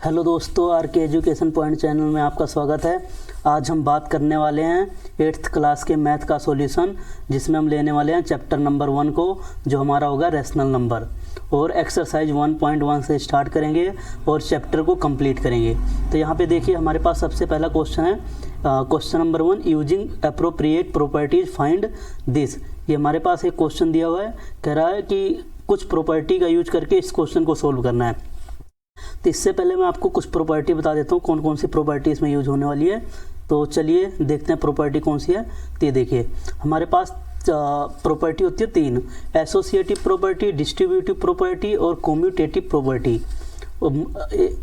Hello दोस्तों, are के education point channel में आपका स्वागत है। आज हम बात करने वाले हैं 8th क्लास के मैथ का सॉल्यूशन, जिसमें हम लेने वाले हैं चैप्टर नंबर 1 को, जो हमारा होगा रैशनल नंबर, और एक्सरसाइज 1.1 से स्टार्ट करेंगे और चैप्टर को कंप्लीट करेंगे। तो यहाँ पे देखिए, हमारे पास सबसे पहला क्वेश्चन है, question number 1, using appropriate properties find this. ये हमारे पास एक क्वेश्चन दिया हुआ है, कह रहा है कि कुछ प्रॉपर्टी का यूज करके इस क्वेश्चन को सोल्व करना है। तो इससे पहले मैं आपको कुछ प्रॉपर्टी बता देता हूँ, कौन कौन सी प्रॉपर्टी इसमें यूज होने वाली है। तो चलिए देखते हैं प्रॉपर्टी कौन सी है। तो ये देखिए, हमारे पास प्रॉपर्टी होती है 3, एसोसिएटिव प्रॉपर्टी, डिस्ट्रीब्यूटिव प्रॉपर्टी और कम्यूटेटिव प्रॉपर्टी।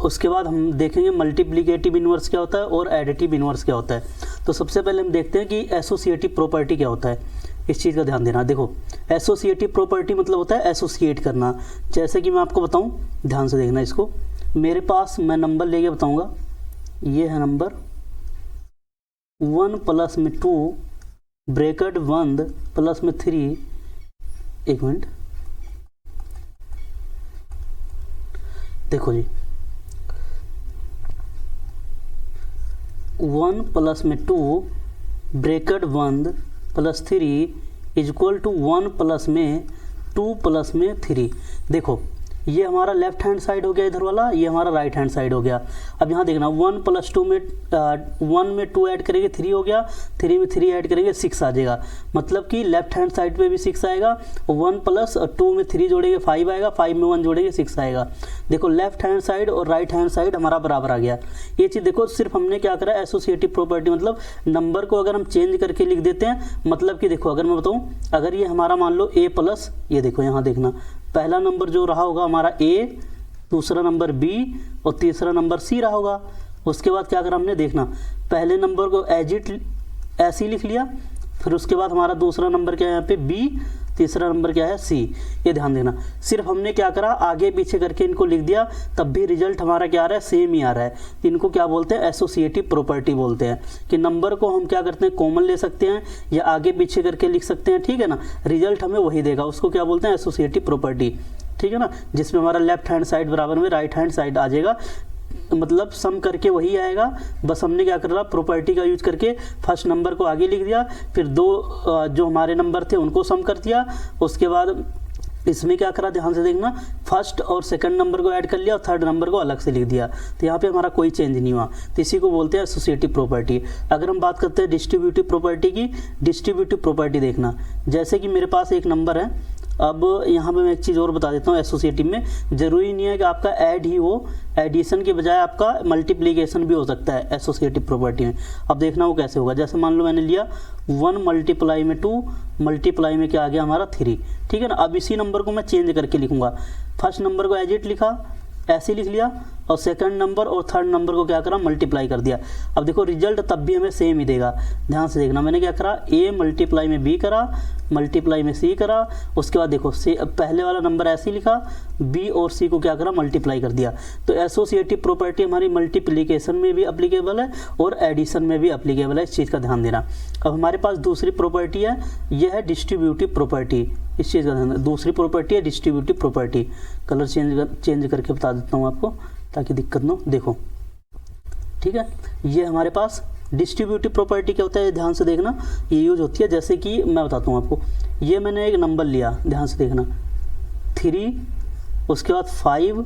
उसके बाद हम देखेंगे मल्टीप्लिकेटिव इनवर्स क्या होता है और एडिटिव इनवर्स क्या होता है। तो सबसे पहले हम देखते हैं कि एसोसिएटिव प्रॉपर्टी क्या होता है। इस चीज़ का ध्यान देना। देखो, एसोसिएटिव प्रॉपर्टी मतलब होता है एसोसिएट करना। जैसे कि मैं आपको बताऊं, ध्यान से देखना इसको। मेरे पास, मैं नंबर लेके बताऊंगा, ये है नंबर 1 प्लस में 2 ब्रैकेट 1 प्लस में 3, एक मिनट, देखो जी, 1 प्लस में 2 bracket 1 plus 3 is equal to 1 plus में 2 प्लस में 3। देखो, ये हमारा लेफ्ट हैंड साइड हो गया इधर वाला, ये हमारा राइट हैंड साइड हो गया। अब यहाँ देखना, 1 प्लस 2 में 1 में 2 ऐड करेंगे 3 हो गया, 3 में 3 ऐड करेंगे 6 आ जाएगा। मतलब कि लेफ्ट हैंड साइड पे भी 6 आएगा, 1 प्लस 2 में 3 जोड़ेंगे 5 आएगा, 5 में 1 जोड़ेंगे 6 आएगा। देखो, लेफ्ट हैंड साइड और राइट हैंड साइड हमारा बराबर आ गया। ये चीज़ देखो, सिर्फ हमने क्या करा, एसोसिएटिव प्रॉपर्टी मतलब नंबर को अगर हम चेंज करके लिख देते हैं, मतलब कि देखो, अगर मैं बताऊँ, अगर ये हमारा मान लो a प्लस, ये देखो यहाँ देखना, पहला नंबर जो रहा होगा हमारा a, दूसरा नंबर b और तीसरा नंबर c रहा होगा। उसके बाद क्या करा हमने, देखना, पहले नंबर को एज इट ऐसे ही लिख लिया, फिर उसके बाद हमारा दूसरा नंबर क्या है यहाँ पे b, तीसरा नंबर क्या है c। ये ध्यान देना, सिर्फ हमने क्या करा, आगे पीछे करके इनको लिख दिया, तब भी रिजल्ट हमारा क्या आ रहा है, सेम ही आ रहा है। इनको क्या बोलते हैं, एसोसिएटिव प्रॉपर्टी बोलते हैं, कि नंबर को हम क्या करते हैं, कॉमन ले सकते हैं या आगे पीछे करके लिख सकते हैं, ठीक है ना, रिजल्ट हमें वही देगा। उसको क्या बोलते हैं, एसोसिएटिव प्रॉपर्टी, ठीक है ना, जिसमें हमारा लेफ्ट हैंड साइड बराबर में राइट हैंड साइड आ जाएगा, मतलब सम करके वही आएगा। बस हमने क्या कर रहा, प्रॉपर्टी का यूज करके फर्स्ट नंबर को आगे लिख दिया, फिर दो जो हमारे नंबर थे उनको सम कर दिया। उसके बाद इसमें क्या करा, ध्यान से देखना, फर्स्ट और सेकंड नंबर को ऐड कर लिया और थर्ड नंबर को अलग से लिख दिया। तो यहाँ पे हमारा कोई चेंज नहीं हुआ, तो इसी को बोलते हैं एसोसिएटिव प्रॉपर्टी। अगर हम बात करते हैं डिस्ट्रीब्यूटिव प्रॉपर्टी की, डिस्ट्रीब्यूटिव प्रॉपर्टी देखना, जैसे कि मेरे पास एक नंबर है। अब यहाँ पे मैं एक चीज़ और बता देता हूँ, एसोसिएटिव में ज़रूरी नहीं है कि आपका ऐड ही हो, एडिशन के बजाय आपका मल्टीप्लिकेशन भी हो सकता है एसोसिएटिव प्रॉपर्टी में। अब देखना वो कैसे होगा। जैसे मान लो मैंने लिया 1 मल्टीप्लाई में 2 मल्टीप्लाई में क्या आ गया हमारा 3, ठीक है ना। अब इसी नंबर को मैं चेंज करके लिखूंगा, फर्स्ट नंबर को एज इट लिखा, ऐसे लिख लिया, और सेकंड नंबर और थर्ड नंबर को क्या करा, मल्टीप्लाई कर दिया। अब देखो, रिजल्ट तब भी हमें सेम ही देगा। ध्यान से देखना, मैंने क्या करा, a मल्टीप्लाई में b करा, मल्टीप्लाई में c करा, उसके बाद देखो पहले वाला नंबर ऐसे ही लिखा, b और c को क्या करा, मल्टीप्लाई कर दिया। तो एसोसिएटिव प्रॉपर्टी हमारी मल्टीप्लिकेशन में भी अप्लीकेबल है और एडिशन में भी अप्लीकेबल है, इस चीज़ का ध्यान देना। अब हमारे पास दूसरी प्रॉपर्टी है, यह है डिस्ट्रीब्यूटिव प्रॉपर्टी, इस चीज़ का ध्यान देना। दूसरी प्रॉपर्टी है डिस्ट्रीब्यूटिव प्रॉपर्टी। कलर चेंज करके बता देता हूँ आपको, ताकि दिक्कत ना हो। देखो, ठीक है, ये हमारे पास डिस्ट्रीब्यूटिव प्रॉपर्टी क्या होता है, ध्यान से देखना, ये यूज होती है। जैसे कि मैं बताता हूँ आपको, ये मैंने एक नंबर लिया, ध्यान से देखना, 3, उसके बाद 5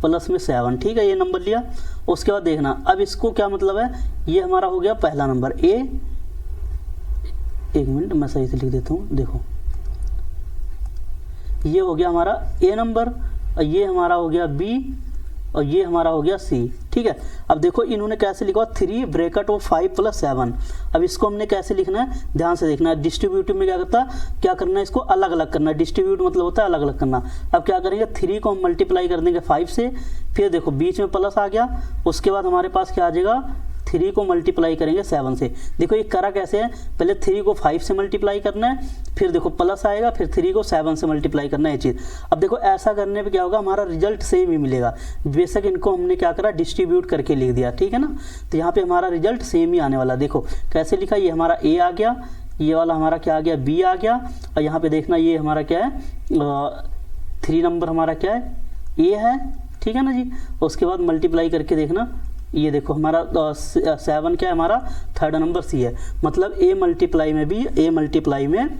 प्लस में 7, ठीक है, ये नंबर लिया। उसके बाद देखना, अब इसको क्या मतलब है, ये हमारा हो गया पहला नंबर a, एक मिनट मैं सही से लिख देता हूँ। देखो, ये हो गया हमारा a नंबर, और ये हमारा हो गया b, और ये हमारा हो गया c, ठीक है। अब देखो, इन्होंने कैसे लिखा, 3 ब्रैकेट और 5 प्लस 7। अब इसको हमने कैसे लिखना है, ध्यान से देखना है। डिस्ट्रीब्यूटिव में क्या करना है, इसको अलग अलग करना है। डिस्ट्रीब्यूट मतलब होता है अलग अलग करना। अब क्या करेंगे, 3 को हम मल्टीप्लाई कर देंगे 5 से, फिर देखो बीच में प्लस आ गया, उसके बाद हमारे पास क्या आ जाएगा, 3 को मल्टीप्लाई करेंगे 7 से। देखो ये करा कैसे है, पहले 3 को 5 से मल्टीप्लाई करना है, फिर देखो प्लस आएगा, फिर 3 को 7 से मल्टीप्लाई करना है, ये चीज़। अब देखो ऐसा करने पे क्या होगा, हमारा रिजल्ट सेम ही मिलेगा, बेशक इनको हमने क्या करा, डिस्ट्रीब्यूट करके लिख दिया, ठीक है ना। तो यहाँ पे हमारा रिजल्ट सेम ही आने वाला। देखो कैसे लिखा, ये हमारा ए आ गया, ये वाला हमारा क्या आ गया, बी आ गया, और यहाँ पे देखना ये हमारा क्या है, 3 नंबर हमारा क्या है, ए है, ठीक है ना जी। उसके बाद मल्टीप्लाई करके देखना, ये देखो हमारा 7 क्या है, हमारा थर्ड नंबर सी है, मतलब ए मल्टीप्लाई में भी ए मल्टीप्लाई में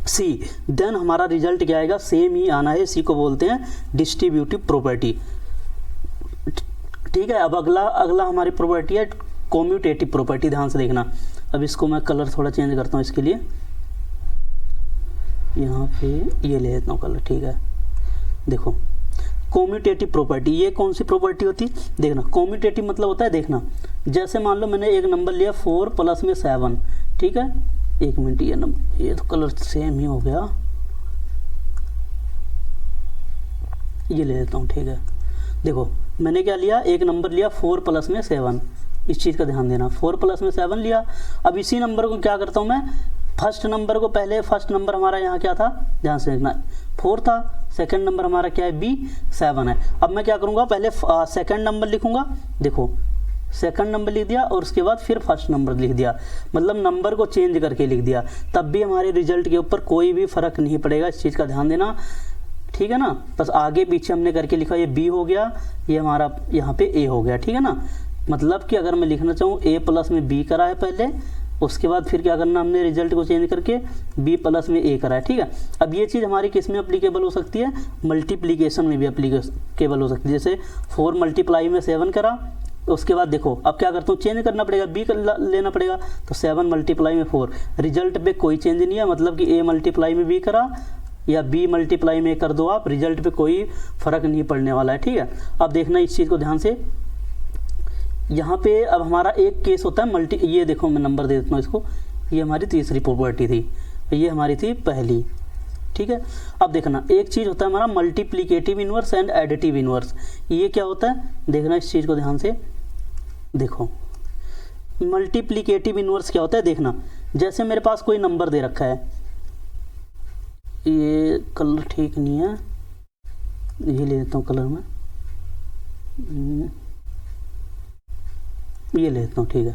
सी, देन हमारा रिजल्ट क्या आएगा, सेम ही आना है। इसी को बोलते हैं डिस्ट्रीब्यूटिव प्रॉपर्टी। ठीक है, अब अगला हमारी प्रॉपर्टी है कॉम्यूटेटिव प्रॉपर्टी। ध्यान से देखना, अब इसको मैं कलर थोड़ा चेंज करता हूँ इसके लिए, यहाँ पे ये ले लेता हूँ कलर। ठीक है, देखो कॉम्यूटेटिव प्रॉपर्टी, ये कौन सी प्रॉपर्टी होती है, देखना कॉम्यूटेटिव मतलब होता है, देखना जैसे मान लो मैंने एक नंबर लिया 4 प्लस में 7, ठीक है, एक मिनट, ये तो कलर सेम ही हो गया, ये ले लेता हूँ। ठीक है, देखो मैंने क्या लिया, एक नंबर लिया 4 प्लस में 7, इस चीज़ का ध्यान देना, 4 प्लस में 7 लिया। अब इसी नंबर को क्या करता हूँ मैं, फर्स्ट नंबर को पहले, फर्स्ट नंबर हमारा यहाँ क्या था, ध्यान से देखना 4 था, सेकंड नंबर हमारा क्या है, बी 7 है। अब मैं क्या करूँगा, पहले सेकंड नंबर लिखूँगा, देखो सेकंड नंबर लिख दिया और उसके बाद फिर फर्स्ट नंबर लिख दिया, मतलब नंबर को चेंज करके लिख दिया, तब भी हमारे रिजल्ट के ऊपर कोई भी फ़र्क नहीं पड़ेगा, इस चीज़ का ध्यान देना। ठीक है ना, बस आगे पीछे हमने करके लिखा, ये बी हो गया, ये हमारा यहाँ पे ए हो गया। ठीक है ना, मतलब कि अगर मैं लिखना चाहूँ ए प्लस में बी करा है पहले, उसके बाद फिर क्या करना हमने, रिजल्ट को चेंज करके बी प्लस में ए करा है। ठीक है, अब ये चीज़ हमारी किस में अप्लीकेबल हो सकती है, मल्टीप्लिकेशन में भी अप्लीकेबल हो सकती है। जैसे 4 मल्टीप्लाई में 7 करा, उसके बाद देखो अब क्या करता हूँ, चेंज करना पड़ेगा, बी लेना पड़ेगा, तो 7 मल्टीप्लाई में 4, रिजल्ट पे कोई चेंज नहीं है, मतलब कि ए मल्टीप्लाई में बी करा या बी मल्टीप्लाई में कर दो आप, रिजल्ट पे कोई फ़र्क नहीं पड़ने वाला है। ठीक है, अब देखना इस चीज़ को ध्यान से, यहाँ पे अब हमारा एक केस होता है ये देखो मैं नंबर दे देता हूँ इसको, ये हमारी तीसरी प्रॉपर्टी थी, ये हमारी थी पहली। ठीक है, अब देखना एक चीज़ होता है हमारा multiplicative inverse and additive inverse, ये क्या होता है, देखना इस चीज़ को ध्यान से, देखो मल्टीप्लिकेटिव इनवर्स क्या होता है, देखना जैसे मेरे पास कोई नंबर दे रखा है, ये कलर ठीक नहीं है, ये ले लेता हूँ कलर में, ये ले लेता हूँ। ठीक है,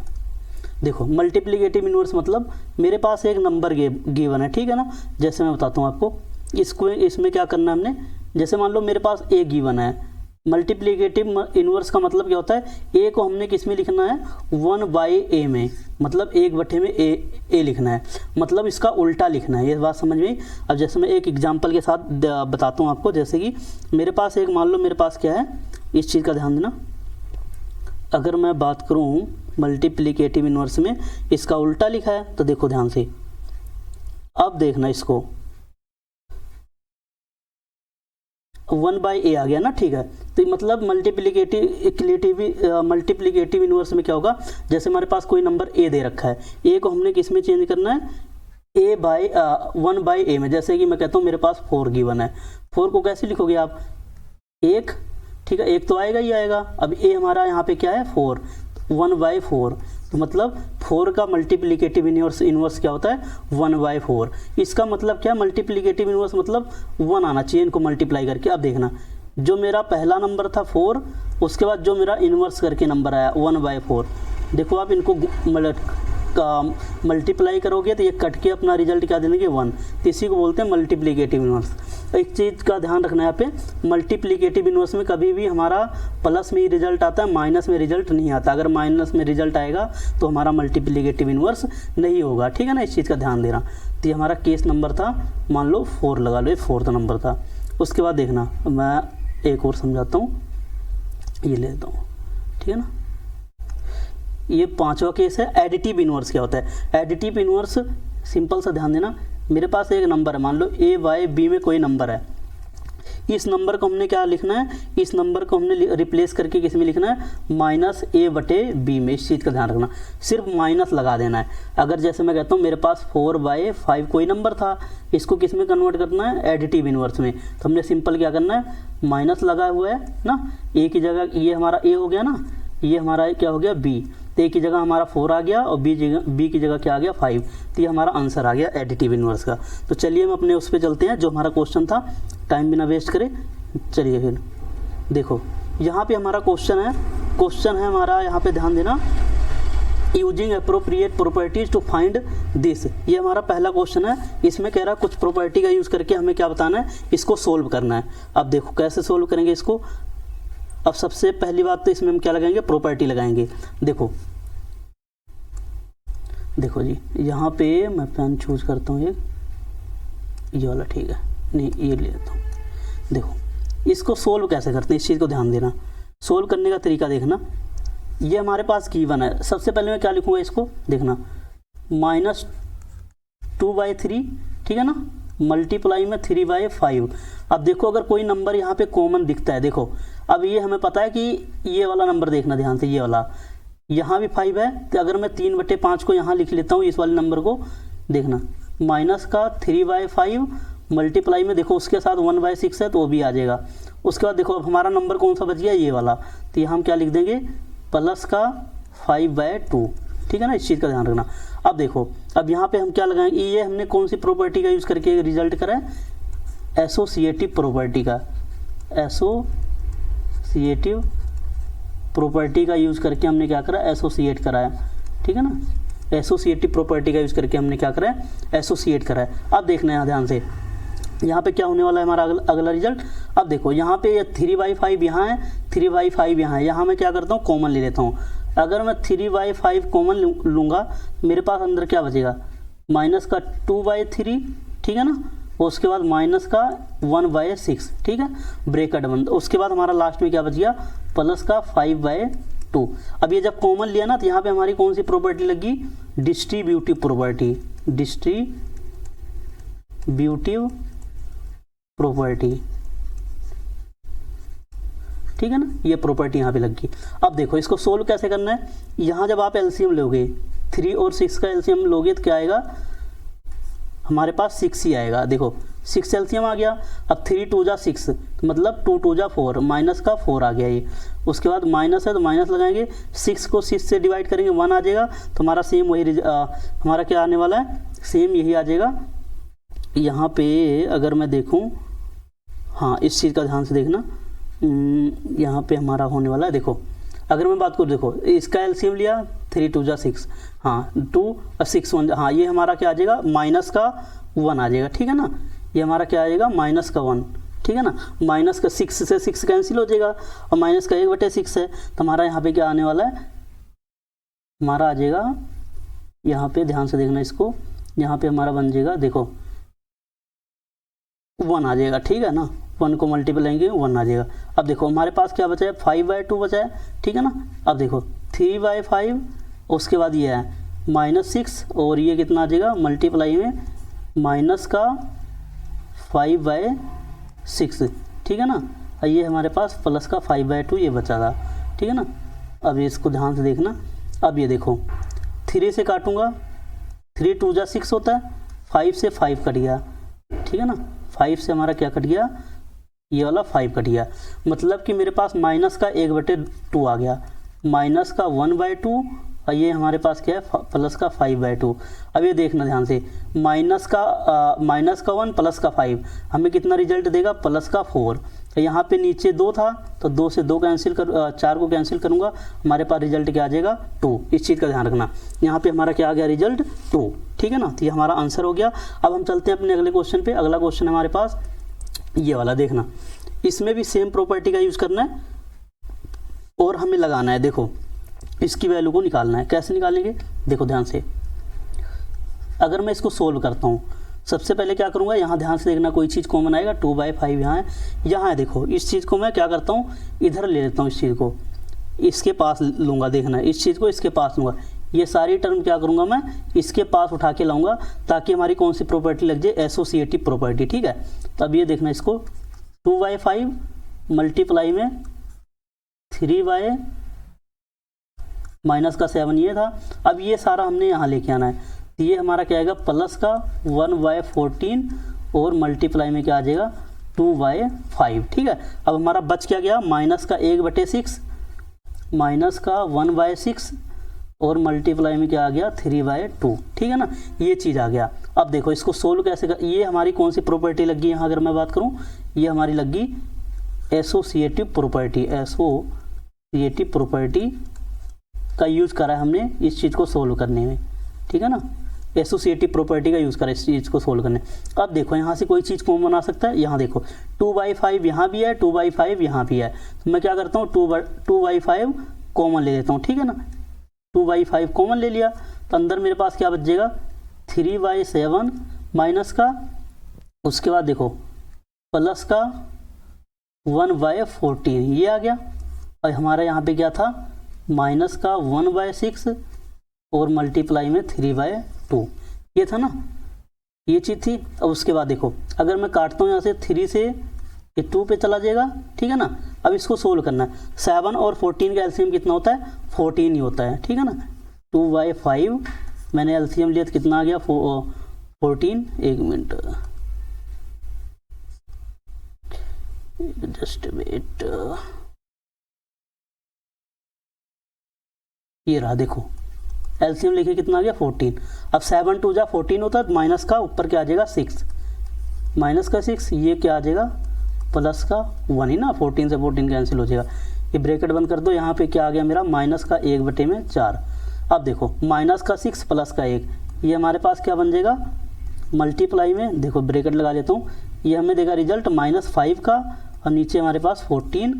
देखो मल्टीप्लिकेटिव इनवर्स मतलब मेरे पास एक नंबर गिवन है, ठीक है ना, जैसे मैं बताता हूँ आपको, इसमें क्या करना है हमने, जैसे मान लो मेरे पास ए गिवन है, मल्टीप्लिकेटिव इनवर्स का मतलब क्या होता है, ए को हमने किस में लिखना है, 1/a में, मतलब 1/में ए लिखना है, मतलब इसका उल्टा लिखना है, ये बात समझ में आई। अब जैसे मैं एक एग्जांपल के साथ बताता हूँ आपको, जैसे कि मेरे पास एक, मान लो मेरे पास क्या है, इस चीज़ का ध्यान देना, अगर मैं बात करूँ मल्टीप्लिकेटिव इनवर्स में इसका उल्टा लिखा है, तो देखो ध्यान से, अब देखना इसको 1/a आ गया ना। ठीक है, तो मतलब मल्टीप्लिकेटिव इनवर्स में क्या होगा, जैसे हमारे पास कोई नंबर a दे रखा है, a को हमने किस में चेंज करना है, 1/a में। जैसे कि मैं कहता हूँ मेरे पास 4 गिवन है, 4 को कैसे लिखोगे आप, 1, ठीक है, 1 तो आएगा ही आएगा। अब a हमारा यहाँ पे क्या है, 4, 1/4, तो मतलब 4 का मल्टीप्लिकेटिव इनवर्स क्या होता है, 1/4। इसका मतलब क्या, मल्टीप्लिकेटिव इनवर्स मतलब 1 आना चाहिए इनको मल्टीप्लाई करके। अब देखना जो मेरा पहला नंबर था 4, उसके बाद जो मेरा इनवर्स करके नंबर आया 1/4, देखो आप इनको मल्टीप्लाई करोगे तो ये कट के अपना रिजल्ट क्या देंगे, 1, तो इसी को बोलते हैं मल्टीप्लिकेटिव इनवर्स। एक चीज़ का ध्यान रखना है यहाँ पे, मल्टीप्लिकेटिव इनवर्स में कभी भी हमारा प्लस में ही रिजल्ट आता है, माइनस में रिजल्ट नहीं आता। अगर माइनस में रिजल्ट आएगा तो हमारा मल्टीप्लिकेटिव इनवर्स नहीं होगा, ठीक है ना, इस चीज़ का ध्यान देना। तो ये हमारा केस नंबर था, मान लो 4 लगा लो, ये 4th नंबर था। उसके बाद देखना मैं एक और समझाता हूँ, ये ले लेता हूँ, ठीक है ना। ये 5वां केस है, एडिटिव इनवर्स क्या होता है। एडिटिव इनवर्स सिंपल सा ध्यान देना, मेरे पास एक नंबर है, मान लो a/b में कोई नंबर है, इस नंबर को हमने क्या लिखना है, इस नंबर को हमने रिप्लेस करके किस में लिखना है, -a/b में। इस चीज़ का ध्यान रखना, सिर्फ माइनस लगा देना है। अगर जैसे मैं कहता हूँ मेरे पास 4/5 कोई नंबर था, इसको किस में कन्वर्ट करना है, एडिटिव इनवर्स में, तो हमने सिंपल क्या करना है, माइनस लगा हुआ है ना, a की जगह ये हमारा a हो गया ना, ये हमारा क्या हो गया b, तो a की जगह हमारा 4 आ गया और b की जगह क्या आ गया 5, तो ये हमारा आंसर आ गया एडिटिव इनवर्स का। तो चलिए हम अपने उस पर चलते हैं जो हमारा क्वेश्चन था, टाइम बिना वेस्ट करें। चलिए फिर देखो यहाँ पे हमारा क्वेश्चन है हमारा, यहाँ पे ध्यान देना, using appropriate properties to find this, ये हमारा पहला क्वेश्चन है। इसमें कह रहा है कुछ प्रॉपर्टी का यूज़ करके हमें क्या बताना है, इसको सोल्व करना है। अब देखो कैसे सोल्व करेंगे इसको, अब सबसे पहली बात तो इसमें हम क्या लगाएंगे, प्रॉपर्टी लगाएंगे। देखो देखो जी, यहाँ पे मैं पेन चूज करता हूँ, ये वाला ठीक है, नहीं ये ले लेता हूँ। देखो इसको सोल्व कैसे करते हैं, इस चीज़ को ध्यान देना। सोल्व करने का तरीका देखना, ये हमारे पास गिवन है। सबसे पहले मैं क्या लिखूँगा, इसको देखना, -2/3, ठीक है ना, मल्टीप्लाई में 3/5। अब देखो अगर कोई नंबर यहाँ पे कॉमन दिखता है, देखो अब ये हमें पता है कि ये वाला नंबर देखना ध्यान से, ये वाला, यहाँ भी 5 है, तो अगर मैं 3/5 को यहाँ लिख लेता हूँ, इस वाले नंबर को देखना, माइनस का 3/5 मल्टीप्लाई में देखो उसके साथ 1/6 है तो वो भी आ जाएगा। उसके बाद देखो अब हमारा नंबर कौन सा बच गया, ये वाला, तो यहाँ हम क्या लिख देंगे, प्लस का 5/2, ठीक है ना, इस चीज़ का ध्यान रखना। अब देखो अब यहाँ पे हम क्या लगाएंगे, ये हमने कौन सी प्रॉपर्टी का यूज़ करके रिजल्ट करा है, एसोसिएटिव प्रॉपर्टी का, एसोसिएटिव प्रॉपर्टी का यूज़ करके हमने क्या करा, एसोसिएट करा है, ठीक है ना, एसोसिएटिव प्रॉपर्टी का यूज़ करके हमने क्या करा है, एसोसिएट करा है। अब देखना है ध्यान से, यहाँ पे क्या होने वाला है हमारा अगला रिजल्ट। अब देखो यहाँ पे ये 3/5 यहाँ है, 3/5 यहाँ है, यहाँ मैं क्या करता हूँ, कॉमन ले लेता हूँ। अगर मैं 3/5 कॉमन लूँगा, मेरे पास अंदर क्या बचेगा, माइनस का 2/3, ठीक है ना, उसके बाद माइनस का 1/6, ठीक है, ब्रैकेट बंद। उसके बाद हमारा लास्ट में क्या बच गया, प्लस का 5/2। अब ये जब कॉमन लिया ना, तो यहाँ पे हमारी कौन सी प्रॉपर्टी लगी, डिस्ट्रीब्यूटिव प्रॉपर्टी, डिस्ट्रीब्यूटिव प्रॉपर्टी, ठीक है ना, ये प्रॉपर्टी यहाँ पे लगी। अब देखो इसको सोल्व कैसे करना है, यहाँ जब आप एलसीएम लोगे, 3 और 6 का एलसीएम लोगे तो क्या आएगा, हमारे पास 6 ही आएगा। देखो 6 एलसीएम आ गया, अब 3 2 जा 6, मतलब 2 2 जा 4, माइनस का 4 आ गया ये। उसके बाद माइनस है तो माइनस लगाएंगे, 6 को 6 से डिवाइड करेंगे, 1 आ जाएगा, तो हमारा सेम वही हमारा क्या आने वाला है, सेम यही आ जाएगा। यहाँ पे अगर मैं देखूँ, हाँ इस चीज़ का ध्यान से देखना, यहाँ पे हमारा होने वाला है, देखो अगर मैं बात करूँ, देखो इसका एलसीएम लिया, 3 2 जा 6, हाँ 2 और 6 1, हाँ ये हमारा क्या आ जाएगा, माइनस का 1 आ जाएगा, ठीक है ना, ये हमारा क्या आ जाएगा, माइनस का 1, ठीक है ना, माइनस का 6 से 6 कैंसिल हो जाएगा, और माइनस का 1/6 है, तो हमारा यहाँ पे क्या आने वाला है, हमारा आ जाएगा, यहाँ पे ध्यान से देखना इसको, यहाँ पे हमारा बन जाएगा, देखो 1 आ जाएगा, ठीक है ना, 1 को मल्टीपल लेंगे 1 आ जाएगा। अब देखो हमारे पास क्या बचा है, 5/2 बचा है, ठीक है ना। अब देखो 3/5, उसके बाद ये है -6, और ये कितना आ जाएगा, मल्टीप्लाई में माइनस का 5/6, ठीक है ना, और ये हमारे पास प्लस का 5/2 ये बचा था, ठीक है ना। अब इसको ध्यान से देखना, अब ये देखो 3 से काटूंगा, 3 2 जा 6 होता है, 5 से 5 कट गया, ठीक है ना, 5 से हमारा क्या कट गया, ये वाला 5 कट गया, मतलब कि मेरे पास माइनस का 1/2 आ गया, माइनस का 1/2, और ये हमारे पास क्या है, प्लस का 5/2। अब ये देखना ध्यान से, माइनस का 1 प्लस का 5 हमें कितना रिजल्ट देगा, प्लस का 4। यहाँ पे नीचे 2 था, तो 2 से 2 कैंसिल कर, 4 को कैंसिल करूँगा, हमारे पास रिजल्ट क्या आ जाएगा, 2। इस चीज़ का ध्यान रखना, यहाँ पे हमारा क्या आ गया, रिजल्ट 2, ठीक है ना, तो ये हमारा आंसर हो गया। अब हम चलते हैं अपने अगले क्वेश्चन पे। अगला क्वेश्चन हमारे पास ये वाला, देखना इसमें भी सेम प्रॉपर्टी का यूज़ करना है और हमें लगाना है। देखो इसकी वैल्यू को निकालना है, कैसे निकालेंगे, देखो ध्यान से, अगर मैं इसको सोल्व करता हूँ, सबसे पहले क्या करूँगा, यहाँ ध्यान से देखना, कोई चीज़ कॉमन आएगा, 2/5 यहाँ है, यहाँ है, देखो इस चीज़ को मैं क्या करता हूँ, इधर ले लेता हूँ, इस चीज़ को इसके पास लूँगा, देखना इस चीज़ को इसके पास लूँगा, ये सारी टर्म क्या करूँगा, मैं इसके पास उठा के लाऊंगा, ताकि हमारी कौन सी प्रॉपर्टी लग जाए, एसोसिएटिव प्रॉपर्टी, ठीक है। तो अब ये देखना, इसको 2/5 मल्टीप्लाई में 3 माइनस का 7 ये था। अब ये सारा हमने यहाँ लेके आना है, तो ये हमारा क्या आएगा, प्लस का 1/14, और मल्टीप्लाई में क्या आ जाएगा, 2/5, ठीक है। अब हमारा बच क्या गया, माइनस का 1/6, माइनस का 1/6, और मल्टीप्लाई में क्या आ गया, 3/2, ठीक है ना, ये चीज़ आ गया। अब देखो इसको सोल्व कैसे कर, ये हमारी कौन सी प्रॉपर्टी लगी यहाँ, अगर मैं बात करूँ, ये हमारी लगी एसोसिएटिव प्रॉपर्टी, एसोसिएटिव प्रॉपर्टी का यूज़ करा है हमने इस चीज़ को सोल्व करने में, ठीक है ना। एसोसिएटिव प्रॉपर्टी का यूज़ करें इस चीज़ को सोल्व करने। अब देखो यहाँ से कोई चीज़ कौन बना सकता है, यहाँ देखो 2/5 यहाँ भी है, 2/5 यहाँ भी है, तो मैं क्या करता हूँ 2/5 कॉमन ले लेता हूँ, ठीक है ना। 2/5 कॉमन ले लिया तो अंदर मेरे पास क्या बच जाएगा 3/7 माइनस का, उसके बाद देखो प्लस का 1/14 ये आ गया, और हमारा यहाँ पे क्या था माइनस का 1/6 और मल्टीप्लाई में 3/2 ये था ना, ये चीज़ थी। अब उसके बाद देखो अगर मैं काटता हूँ यहाँ से 3 से ये 2 पे चला जाएगा, ठीक है ना। अब इसको सोल्व करना है, 7 और 14 का एलसीएम कितना होता है 14 ही होता है, ठीक है ना। 2/5 मैंने एलसीएम लिया तो कितना आ गया 14, एक मिनट जस्ट वेट, ये रहा देखो एलसीएम लिखे कितना आ गया 14। अब 7 2 जा 14 होता है तो माइनस का ऊपर क्या आ जाएगा 6, माइनस का 6 ये क्या आ जाएगा प्लस का 1 ही ना, 14 से 14 कैंसिल हो जाएगा, ये ब्रैकेट बंद कर दो। यहाँ पे क्या आ गया मेरा माइनस का 1/4। अब देखो माइनस का 6 प्लस का 1 ये हमारे पास क्या बन जाएगा मल्टीप्लाई में, देखो ब्रैकेट लगा देता हूँ, ये हमें देगा रिजल्ट -5 का, और नीचे हमारे पास 14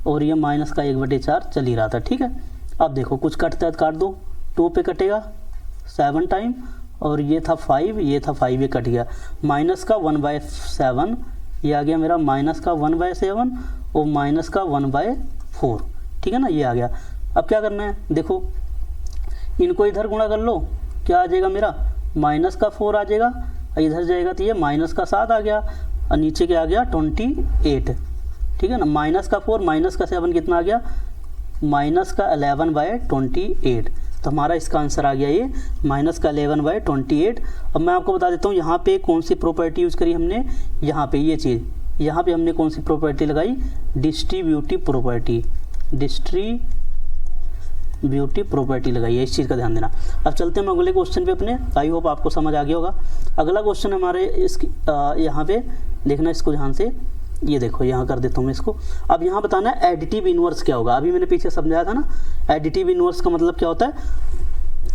और ये माइनस का 1/4 चल ही रहा था, ठीक है। अब देखो कुछ कटता है तो काट दो, 2 पे कटेगा 7 टाइम, और ये था 5, ये था 5, ये कट गया, माइनस का 1/7 ये आ गया मेरा माइनस का 1/7 और माइनस का 1/4, ठीक है ना, ये आ गया। अब क्या करना है देखो इनको इधर गुणा कर लो, क्या आ जाएगा मेरा माइनस का 4 आ जाएगा, इधर जाएगा तो ये माइनस का 7 आ गया, और नीचे क्या आ गया 28, ठीक है ना। माइनस का 4 माइनस का 7 कितना आ गया माइनस का 11/28, तो हमारा इसका आंसर आ गया ये माइनस का 11/28। अब मैं आपको बता देता हूँ यहाँ पे कौन सी प्रॉपर्टी यूज़ करी हमने, यहाँ पे ये चीज़, यहाँ पे हमने कौन सी प्रॉपर्टी लगाई डिस्ट्रीब्यूटिव प्रॉपर्टी, डिस्ट्रीब्यूटिव प्रॉपर्टी लगाई है, इस चीज़ का ध्यान देना। अब चलते हैं अगले क्वेश्चन पे अपने, आई होप आपको समझ आ गया होगा। अगला क्वेश्चन हमारे इसकी यहाँ पे देखना इसको ध्यान से, ये देखो यहाँ कर देता हूँ मैं इसको। अब यहाँ बताना है एडिटिव इनवर्स क्या होगा। अभी मैंने पीछे समझाया था ना, एडिटिव इनवर्स का मतलब क्या होता है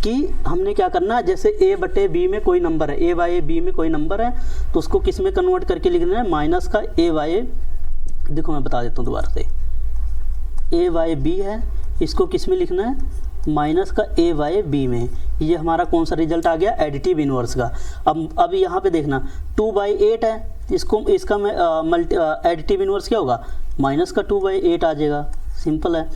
कि हमने क्या करना है, जैसे a/b में कोई नंबर है, a/b में कोई नंबर है तो उसको किस में कन्वर्ट करके लिखना है माइनस का a/, देखो मैं बता देता हूँ दोबारा से, a/b है, इसको किस में लिखना है माइनस का a/b में, ये हमारा कौन सा रिजल्ट आ गया एडिटिव इनवर्स का। अब यहाँ पे देखना 2/8 है, इसको इसका एडिटिव इनवर्स क्या होगा माइनस का 2/8 आ जाएगा, सिंपल है।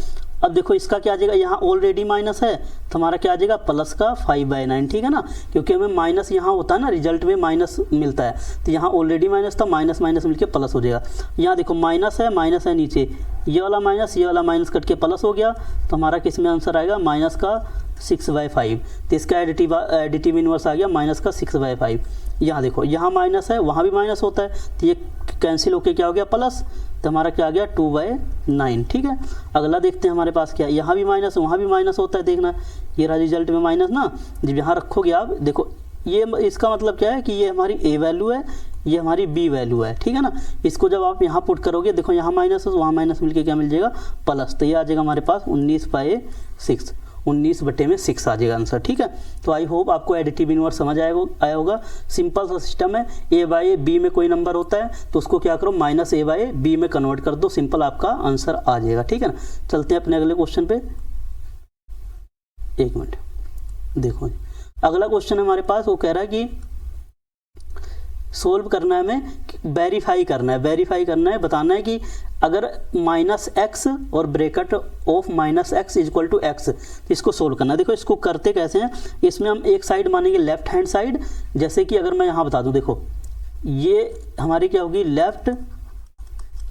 अब देखो इसका क्या आ जाएगा, यहाँ ऑलरेडी माइनस है तो हमारा क्या आ जाएगा प्लस का 5/9, ठीक है ना, क्योंकि हमें माइनस यहाँ होता है ना, रिजल्ट में माइनस मिलता है, तो यहाँ ऑलरेडी माइनस था, माइनस माइनस मिलके प्लस हो जाएगा। यहाँ देखो माइनस है नीचे, ये वाला माइनस कट के प्लस हो गया, तो हमारा किस में आंसर आएगा माइनस का 6/5, तो इसका एडिटिव इनवर्स आ गया माइनस का 6/5। यहाँ देखो यहाँ माइनस है, वहाँ भी माइनस होता है, तो ये कैंसिल होके क्या हो गया प्लस, तो हमारा क्या आ गया 2/9, ठीक है। अगला देखते हैं हमारे पास क्या है, यहाँ भी माइनस वहाँ भी माइनस होता है, देखना ये रहा रिजल्ट में माइनस ना, जब यहाँ रखोगे आप देखो ये इसका मतलब क्या है कि ये हमारी a वैल्यू है, ये हमारी b वैल्यू है, ठीक है ना। इसको जब आप यहाँ पुट करोगे देखो यहाँ माइनस है वहाँ माइनस मिलके क्या मिल जाएगा प्लस, तो ये आ जाएगा हमारे पास 19/6, 19/6 आ जाएगा आंसर, ठीक है। तो आई होप आपको एडिटिव इनवर्स समझ आया होगा। सिंपल सा सिस्टम है, a/b में कोई नंबर होता है तो उसको क्या करो माइनस a/b में कन्वर्ट कर दो, सिंपल आपका आंसर आ जाएगा, ठीक है ना। चलते हैं अपने अगले क्वेश्चन पे, एक मिनट देखो अगला क्वेश्चन हमारे पास वो कह रहा है कि सोल्व करना है, हमें वेरीफाई करना है, बताना है कि अगर -x और bracket of -x equal to x, इसको सोल्व करना है। देखो इसको करते कैसे हैं, इसमें हम एक साइड मानेंगे लेफ्ट हैंड साइड, जैसे कि अगर मैं यहाँ बता दूँ देखो ये हमारी क्या होगी लेफ्ट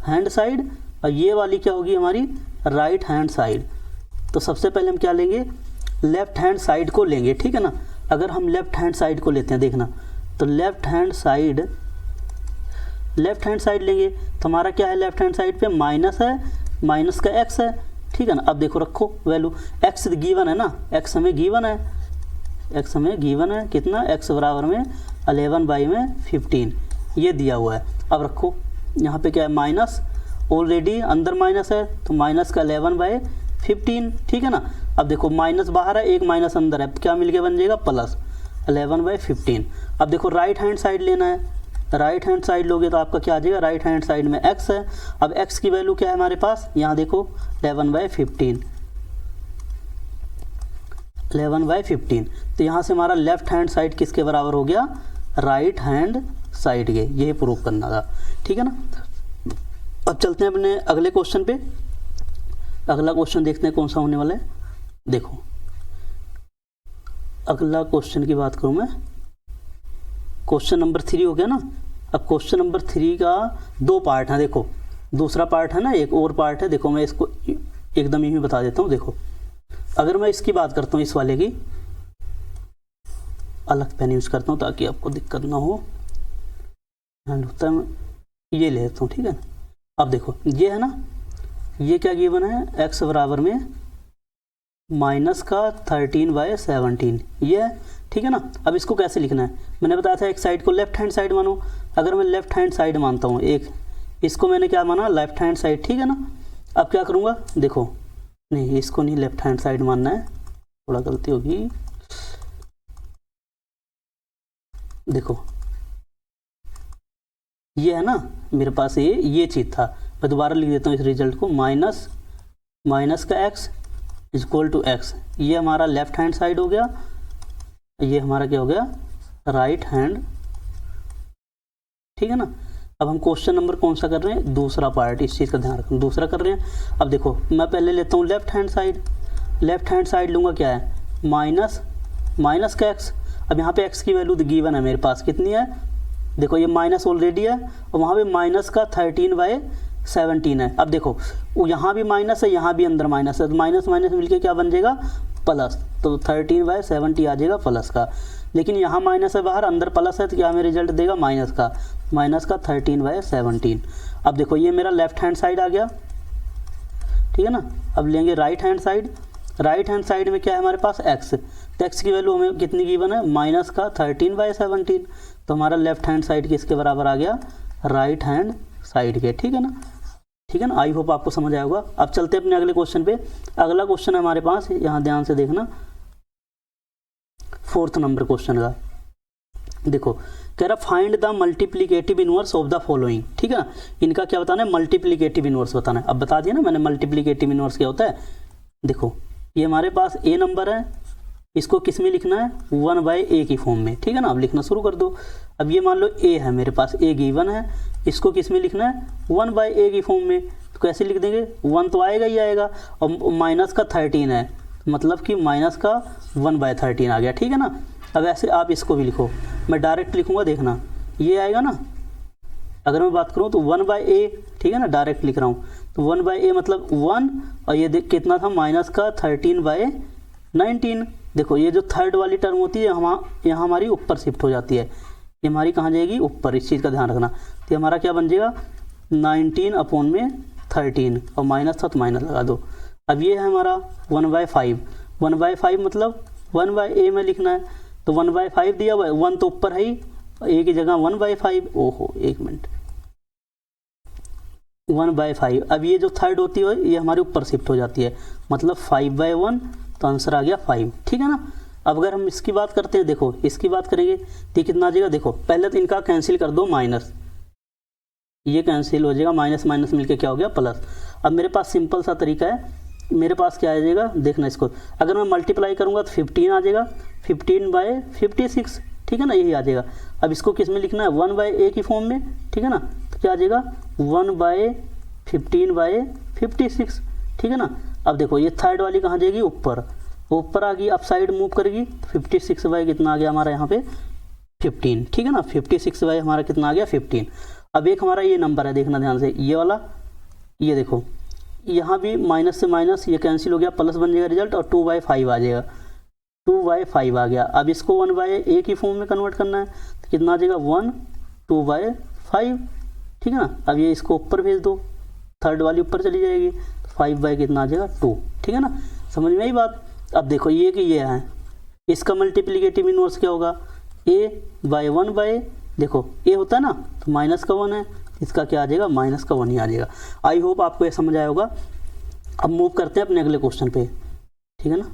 हैंड साइड और ये वाली क्या होगी हमारी राइट हैंड साइड। तो सबसे पहले हम क्या लेंगे लेफ्ट हैंड साइड को लेंगे, ठीक है ना। अगर हम लेफ्ट हैंड साइड को लेते हैं देखना, तो लेफ्ट हैंड साइड लेंगे तो हमारा क्या है लेफ्ट हैंड साइड पे माइनस है, माइनस का x है, ठीक है ना। अब देखो रखो वैल्यू x गिवन है ना, x हमें गिवन है कितना x बराबर में 11/15 ये दिया हुआ है। अब रखो यहाँ पे क्या है माइनस, ऑलरेडी अंदर माइनस है तो माइनस का 11/15, ठीक है ना। अब देखो माइनस बाहर है, एक माइनस अंदर है, क्या मिल के बन जाएगा प्लस। 11/15। अब देखो राइट हैंड साइड लेना है, राइट हैंड साइड लोगे तो आपका क्या आ जाएगा, राइट हैंड साइड में x है। अब x की वैल्यू क्या है हमारे पास, यहाँ देखो 11/15, 11/15। तो यहाँ से हमारा लेफ्ट हैंड साइड किसके बराबर हो गया, राइट हैंड साइड के, ये प्रूव करना था, ठीक है ना। अब चलते हैं अपने अगले क्वेश्चन पे। अगला क्वेश्चन देखते हैं कौन सा होने वाला है। देखो अगला क्वेश्चन की बात करूं मैं, क्वेश्चन नंबर 3 हो गया ना। अब क्वेश्चन नंबर 3 का 2 पार्ट है, देखो दूसरा पार्ट है ना, एक और पार्ट है। देखो मैं इसको एकदम ही बता देता हूँ। देखो अगर मैं इसकी बात करता हूँ, इस वाले की अलग पेन यूज करता हूँ ताकि आपको दिक्कत ना हो, होता है ये ले लेता हूँ, ठीक है ना। अब देखो ये है ना, ये क्या गिवन है, x बराबर में -13/17 ये है, ठीक है ना। अब इसको कैसे लिखना है, मैंने बताया था एक साइड को लेफ्ट हैंड साइड मानो। अगर मैं लेफ्ट हैंड साइड मानता हूँ, एक इसको मैंने क्या माना, लेफ्ट हैंड साइड, ठीक है ना। अब क्या करूँगा, देखो नहीं इसको नहीं लेफ्ट हैंड साइड मानना है, थोड़ा गलती होगी। देखो ये है ना मेरे पास, ये चीज़ था। मैं दोबारा लिख देता हूँ इस रिजल्ट को, माइनस का x इक्वल टू x। ये हमारा लेफ्ट हैंड साइड हो गया, ये हमारा क्या हो गया, राइट हैंड, ठीक है ना। अब हम क्वेश्चन नंबर कौन सा कर रहे हैं, दूसरा पार्ट, इस चीज़ का ध्यान रखना, दूसरा कर रहे हैं। अब देखो मैं पहले लेता हूँ left hand side, left hand side लूँगा क्या है, माइनस का x। अब यहाँ पे x की वैल्यू गिवन है मेरे पास, कितनी है, देखो ये माइनस ऑलरेडी है और वहाँ पे -13/17 है। अब देखो यहाँ भी माइनस है, यहाँ भी अंदर माइनस है, तो माइनस माइनस मिलके क्या बन जाएगा, प्लस। तो 13/70 आ जाएगा प्लस का, लेकिन यहाँ माइनस है बाहर, अंदर प्लस है, तो क्या हमें रिजल्ट देगा माइनस का 13/17। अब देखो ये मेरा लेफ्ट हैंड साइड आ गया, ठीक है ना। अब लेंगे right hand side, right hand side में क्या है हमारे पास, x। तो x की वैल्यू हमें कितनी गिवन है, -13/17। तो हमारा लेफ्ट हैंड साइड किसके बराबर आ गया, राइट हैंड साइड के, ठीक है ना, ठीक है ना। आई होप आपको समझ आया होगा। अब चलते हैं अपने अगले क्वेश्चन पे। अगला क्वेश्चन है हमारे पास, यहाँ ध्यान से देखना, 4th नंबर क्वेश्चन का। देखो कह रहा find the multiplicative inverse of the following, ठीक है ना। इनका क्या बताना है, मल्टीप्लिकेटिव इनवर्स बताना है। अब बता दिया ना मैंने मल्टीप्लिकेटिव इनवर्स क्या होता है। देखो ये हमारे पास a नंबर है, इसको किस में लिखना है, 1/a की फॉर्म में, ठीक है ना। अब लिखना शुरू कर दो। अब ये मान लो a है मेरे पास, a गिवन है, इसको किस में लिखना है, 1/a की फॉर्म में। तो कैसे लिख देंगे, 1 तो आएगा ही आएगा, और माइनस का 13 है, मतलब कि माइनस का 1/13 आ गया, ठीक है ना। अब ऐसे आप इसको भी लिखो, मैं डायरेक्ट लिखूँगा, देखना ये आएगा ना। अगर मैं बात करूँ तो 1/a, ठीक है ना, डायरेक्ट लिख रहा हूँ, तो 1/a मतलब 1, और ये देख कितना था, माइनस का 13/19। देखो ये जो थर्ड वाली टर्म होती है यहाँ हमारी ऊपर शिफ्ट हो जाती है, ये हमारी कहाँ जाएगी, ऊपर, इस चीज़ का ध्यान रखना। तो हमारा क्या बन जाएगा, 19/13, और माइनस था तो माइनस लगा दो। अब ये है हमारा 1/5, 1/5 मतलब 1/a में लिखना है, तो 1/5 दिया हुआ है, 1 तो ऊपर है ही, a की जगह 1/5, ओहो एक मिनट, 1/5। अब ये जो थर्ड होती है ये हमारे ऊपर शिफ्ट हो जाती है, मतलब 5/1, तो आंसर आ गया 5, ठीक है ना। अब अगर हम इसकी बात करते हैं, देखो इसकी बात करेंगे तो कितना आ जाएगा, देखो पहले तो इनका कैंसिल कर दो, माइनस, ये कैंसिल हो जाएगा, माइनस माइनस मिलके क्या हो गया, प्लस। अब मेरे पास सिंपल सा तरीका है, मेरे पास क्या आ जाएगा, देखना इसको, अगर मैं मल्टीप्लाई करूँगा तो 15 आ जाएगा, 15/56, ठीक है ना, यही आ जाएगा। अब इसको किस में लिखना है, 1/a की फॉर्म में, ठीक है ना। तो क्या आ जाएगा, 1/15/56, ठीक है ना। अब देखो ये थर्ड वाली कहाँ जाएगी, ऊपर, ऊपर आ गई, अब साइड मूव करेगी, 56 कितना आ गया हमारा यहाँ पे 15, ठीक है ना। 56 हमारा कितना आ गया 15। अब एक हमारा ये नंबर है, देखना ध्यान से, ये वाला, ये देखो यहाँ भी माइनस से माइनस ये कैंसिल हो गया, प्लस बन जाएगा रिजल्ट, और 2/5 आ जाएगा, 2/5 आ गया। अब इसको 1/a की फॉर्म में कन्वर्ट करना है, तो कितना आ जाएगा 1 2/5, ठीक है ना। अब ये इसको ऊपर भेज दो, थर्ड वाली ऊपर चली जाएगी, तो 5 कितना आ जाएगा 2, ठीक है ना। समझ में आई बात। अब देखो ये कि ये है, इसका मल्टीप्लिकेटिव इनवर्स क्या होगा, a/1/, देखो a होता है ना, तो माइनस का 1 है, इसका क्या आ जाएगा, माइनस का 1 ही आ जाएगा। आई होप आपको ये समझ आया होगा। अब मूव करते हैं अपने अगले क्वेश्चन पे, ठीक है ना।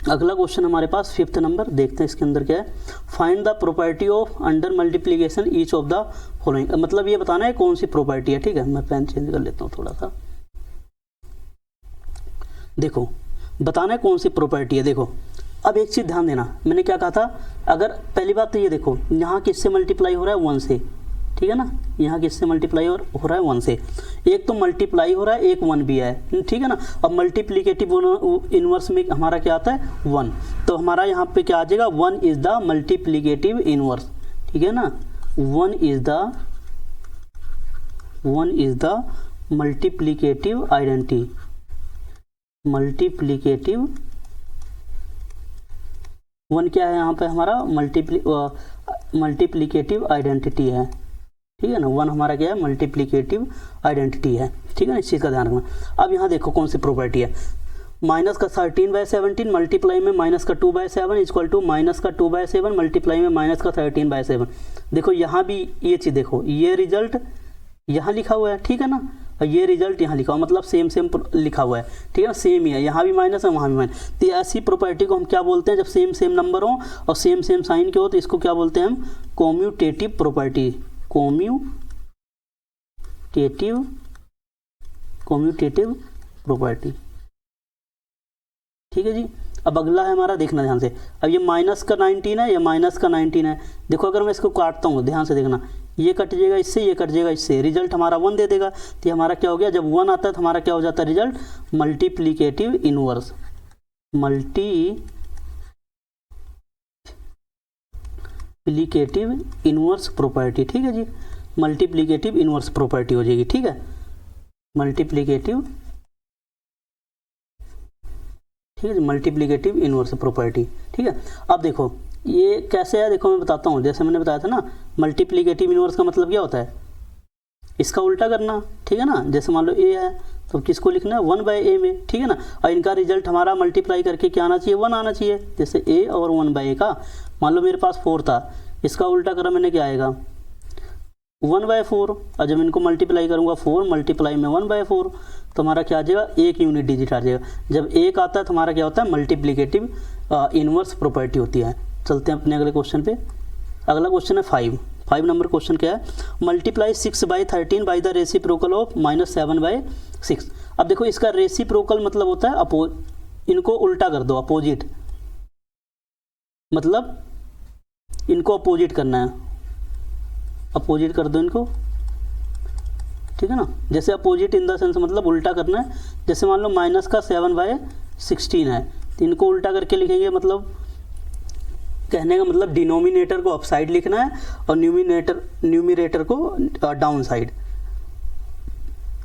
अगला क्वेश्चन हमारे पास 5th नंबर, देखते हैं इसके अंदर क्या है। Find the property of under multiplication each of the following, मतलब ये बताना है कौन सी प्रॉपर्टी है। ठीक है, मैं पेन चेंज कर लेता हूँ थोड़ा सा। देखो बताना है कौन सी प्रॉपर्टी है। देखो अब एक चीज़ ध्यान देना, मैंने क्या कहा था, अगर पहली बात तो ये देखो यहाँ किससे मल्टीप्लाई हो रहा है, 1 से, ठीक है ना, यहाँ किससे मल्टीप्लाई हो रहा है, 1 से। एक तो मल्टीप्लाई हो रहा है, एक 1 भी है, ठीक है ना। अब मल्टीप्लिकेटिव इनवर्स में हमारा क्या आता है, 1, तो हमारा यहाँ पे क्या आ जाएगा, 1 इज द मल्टीप्लिकेटिव इनवर्स, ठीक है ना। 1 is the multiplicative identity, multiplicative 1 क्या है यहाँ पे हमारा, मल्टीप्लिकेटिव आइडेंटिटी है, ठीक है ना। 1 हमारा क्या है, मल्टीप्लिकेटिव आइडेंटिटी है, ठीक है ना, इस चीज़ का ध्यान रखना। अब यहाँ देखो कौन सी प्रॉपर्टी है, माइनस का 13/17 मल्टीप्लाई में माइनस का 2/7 इक्वल टू माइनस का 2/7 मल्टीप्लाई में माइनस का 13/7। देखो यहाँ भी ये चीज़ देखो, ये रिजल्ट यहाँ लिखा हुआ है, ठीक है ना, और ये रिजल्ट यहाँ लिखा हुआ, मतलब सेम लिखा हुआ है, ठीक है ना, सेम ही है, यहाँ भी माइनस है वहाँ भी माइनस। तो ऐसी प्रॉपर्टी को हम क्या बोलते हैं, जब सेम नंबर हो और सेम साइन के हो तो इसको क्या बोलते हैं हम, कॉम्यूटेटिव प्रॉपर्टी, कॉम्यूटेटिव प्रॉपर्टी, ठीक है जी। अब अगला है हमारा, देखना ध्यान से, अब ये माइनस का 19 है, ये माइनस का 19 है। देखो अगर मैं इसको काटता हूँ, ध्यान से देखना, ये कट जाएगा इससे, ये कट जाएगा इससे, रिजल्ट हमारा 1 दे देगा। तो हमारा क्या हो गया, जब 1 आता है तो हमारा क्या हो जाता है result, multiplicative inverse, multiplicative inverse property, ठीक है जी, मल्टीप्लिकेटिव इनवर्स प्रॉपर्टी हो जाएगी, ठीक है, मल्टीप्लिकेटिव, ठीक है जी, मल्टीप्लिकेटिव इनवर्स प्रॉपर्टी, ठीक है। अब देखो ये कैसे है, देखो मैं बताता हूँ, जैसे मैंने बताया था ना, मल्टीप्लिकेटिव इनवर्स का मतलब क्या होता है, इसका उल्टा करना, ठीक है ना। जैसे मान लो ए है तो किसको लिखना है, 1/a में, ठीक है ना, और इनका रिजल्ट हमारा मल्टीप्लाई करके क्या आना चाहिए, 1 आना चाहिए। जैसे a और 1/a का, मान लो मेरे पास 4 था, इसका उल्टा करा मैंने, क्या आएगा 1/4, और जब इनको मल्टीप्लाई करूँगा 4 मल्टीप्लाई में 1/4 तो हमारा क्या आ जाएगा, एक यूनिट डिजिट आ जाएगा। जब एक आता है तो हमारा क्या होता है, मल्टीप्लिकेटिव इनवर्स प्रॉपर्टी होती है। चलते हैं अपने अगले क्वेश्चन पे। अगला क्वेश्चन है 5 नंबर क्वेश्चन क्या है, multiply 6/13 by the reciprocal of -7/6। अब देखो इसका रेसिप्रोकल मतलब होता है इनको उल्टा कर दो, अपोजिट, मतलब इनको अपोजिट करना है, अपोजिट कर दो इनको, ठीक है ना। जैसे अपोजिट इन द सेंस मतलब उल्टा करना है, जैसे मान लो माइनस का 7/16 है तो इनको उल्टा करके लिखेंगे, मतलब कहने का मतलब डिनोमिनेटर को अपसाइड लिखना है और न्यूमिनेटर को डाउन साइड।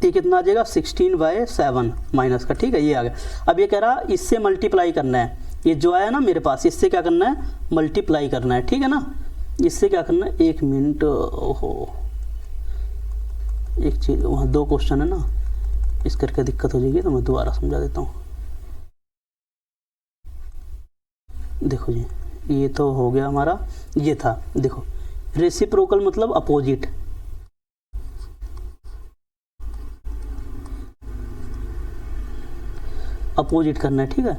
ये कितना आ जाएगा, 16/7 माइनस का, ठीक है, ये आ गया। अब ये कह रहा इससे मल्टीप्लाई करना है, ये जो आया ना मेरे पास, इससे क्या करना है, मल्टीप्लाई करना है, ठीक है ना। इससे क्या करना है, 1 मिनट, ओहो एक चीज़, वहाँ 2 क्वेश्चन है ना, इस करके दिक्कत हो जाएगी, तो मैं दोबारा समझा देता हूँ। देखो जी, ये तो हो गया हमारा, ये था, देखो रेसिप्रोकल मतलब अपोजिट, अपोजिट करना है, ठीक है,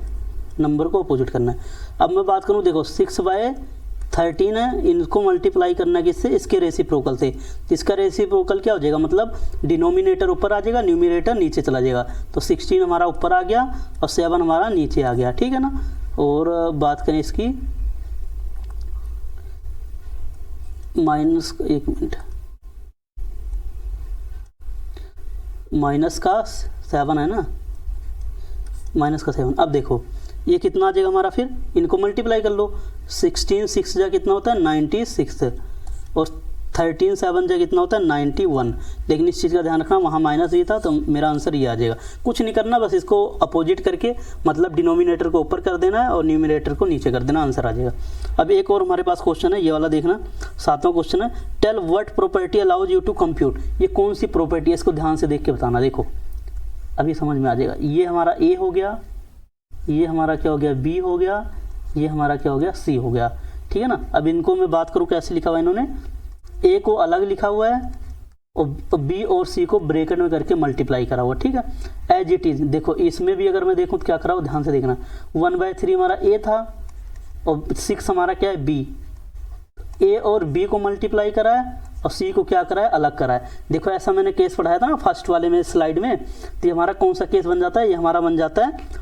नंबर को अपोजिट करना है। अब मैं बात करूँ, देखो 6/13 है, इनको मल्टीप्लाई करना है किससे, इसके रेसिप्रोकल से। इसका रेसिप्रोकल क्या हो जाएगा, मतलब डिनोमिनेटर ऊपर आ जाएगा, न्यूमिनेटर नीचे चला जाएगा, तो 16 हमारा ऊपर आ गया और 7 हमारा नीचे आ गया, ठीक है ना। और बात करें इसकी माइनस, 1 मिनट, माइनस का 7 है ना, माइनस का 7। अब देखो ये कितना आ जाएगा हमारा, फिर इनको मल्टीप्लाई कर लो, 16 6 जा कितना होता है 96, और 13 7 जा कितना होता है 91। लेकिन इस चीज़ का ध्यान रखना, वहाँ माइनस ही था तो मेरा आंसर ये आ जाएगा। कुछ नहीं करना, बस इसको अपोजिट करके मतलब डिनोमिनेटर को ऊपर कर देना है और न्यूमिनेटर को नीचे कर देना, आंसर आ जाएगा। अब एक और हमारे पास क्वेश्चन है, ये वाला देखना, 7वां क्वेश्चन है, tell what property allows you to compute. ये कौन सी प्रॉपर्टी है, इसको ध्यान से देख के बताना। देखो अभी समझ में आ जाएगा, ये हमारा ए हो गया, ये हमारा क्या हो गया, बी हो गया, ये हमारा क्या हो गया, सी हो गया, ठीक है ना। अब इनको मैं बात करूँ कैसे लिखा हुआ है इन्होंने, ए को अलग लिखा हुआ है और बी और सी को ब्रैकेट में करके मल्टीप्लाई करा हुआ, ठीक है, एज इट इज। देखो इसमें भी अगर मैं देखूँ तो क्या करा हुआ, ध्यान से देखना, 1/3 हमारा ए था और 6 हमारा क्या है, बी। ए और बी को मल्टीप्लाई करा है और सी को क्या करा है, अलग करा है। देखो ऐसा मैंने केस पढ़ाया था ना फर्स्ट वाले में स्लाइड में, तो ये हमारा कौन सा केस बन जाता है, ये हमारा बन जाता है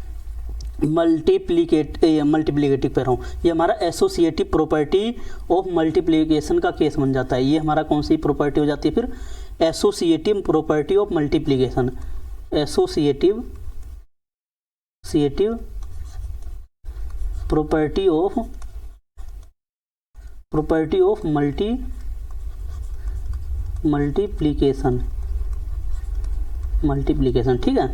मल्टीप्लीकेटिव कह रहा हूँ, ये हमारा एसोसिएटिव प्रॉपर्टी ऑफ मल्टीप्लीकेशन का केस बन जाता है। ये हमारा कौन सी प्रॉपर्टी हो जाती है फिर, associative property of multiplication, associative property of multiplication, ठीक है।